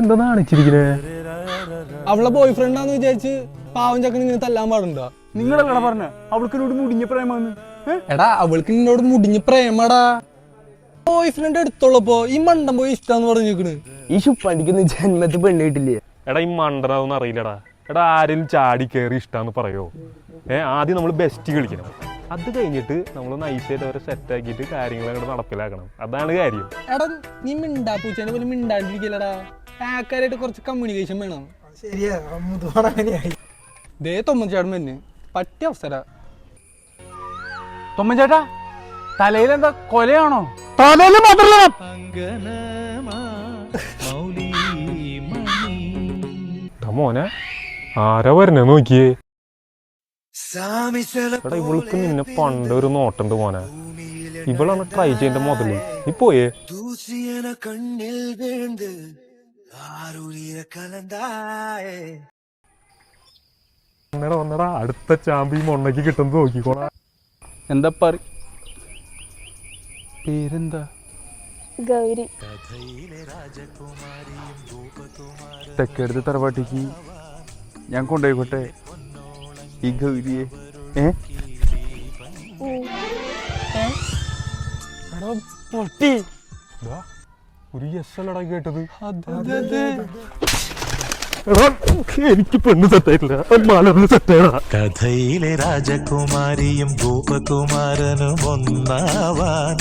എന്താ കാണിച്ചിരിക്കുന്നേ? അവളെ ബോയ് ഫ്രണ്ടാന്ന് വിചാരിച്ച് പാവം ചക്കൻ ഇങ്ങനെ തല്ലാൻ പാടുണ്ടോ? നിങ്ങളല്ലടാ പറഞ്ഞ അവൾക്ക് എന്നോട് മുടിഞ്ഞ പ്രേമാന്ന്. എടാ അവൾക്ക് നിന്നോട് മുടിഞ്ഞ പ്രേമടാ. ബോയ് ഫ്രണ്ട് എടുത്തോളപ്പോ ഈ മണ്ടൻ പോയി ഇഷ്ടാന്ന് പറഞ്ഞിരിക്കണ്. ഈ ശുപ്പടിക്കുന്ന ജന്മത്തിൽ പെണ്ണ് കിട്ടില്ലേ? എടാ ഈ മണ്ടനാതൊന്നും അറിയില്ലടാ. എടാ ആരെങ്കിലും ചാടി കയറി ഇഷ്ടാന്ന് പറയോ? ആദ്യം നമ്മൾ ബെസ്റ്റ് കളിക്കണം. അത് കഴിഞ്ഞിട്ട് നമ്മൾ നൈസായിട്ട് അവരെ സെറ്റാക്കിയിട്ട് കാര്യങ്ങളൊക്കെ നടപ്പിലാക്കണം. അതാണ് കാര്യം. എടാ നീ മിണ്ടാപ്പൂച്ചേനെ പോലും മിണ്ടാണ്ടിരിക്കലടാ. ആൾക്കാരായിട്ട് കുറച്ച് കമ്മ്യൂണിക്കേഷൻ വേണം. ദേ തൊമ്മൻചേട്ടൻ തന്നെ പറ്റിയ അവസര. തൊമ്മൻചേട്ടാ തലയിലെന്താ കൊലയാണോ? തലയിൽ മാത്രല്ല മോനെ ആരാ വരണേ നോക്കിയേ. എടാ ഇവൾക്ക് നിന്നെ പണ്ടൊരു നോട്ടുണ്ട് മോനെ. ഇവളാണ് ട്രൈ ചെയ്യേണ്ട മുതല്. നീ പോയേ. വന്നടാ അടുത്ത ചാമ്പി മൊണ്ണയ്ക്ക് കിട്ടുന്നത് നോക്കിക്കോണ. എന്താ പേരെന്താ? ഗൗരി. തെക്കെടുത്ത് തറവാട്ടിക്ക് ഞാൻ കൊണ്ടുപോയിക്കോട്ടെ ഈ ഗൗരിയെ? പൊട്ടി ഒരു യെസ് അല്ലടാ കേട്ടത്. എനിക്ക് പെണ്ണ് സെറ്റായിട്ടില്ല. കഥയിലെ രാജകുമാരിയും ഗോപകുമാരനും ഒന്നാവാൻ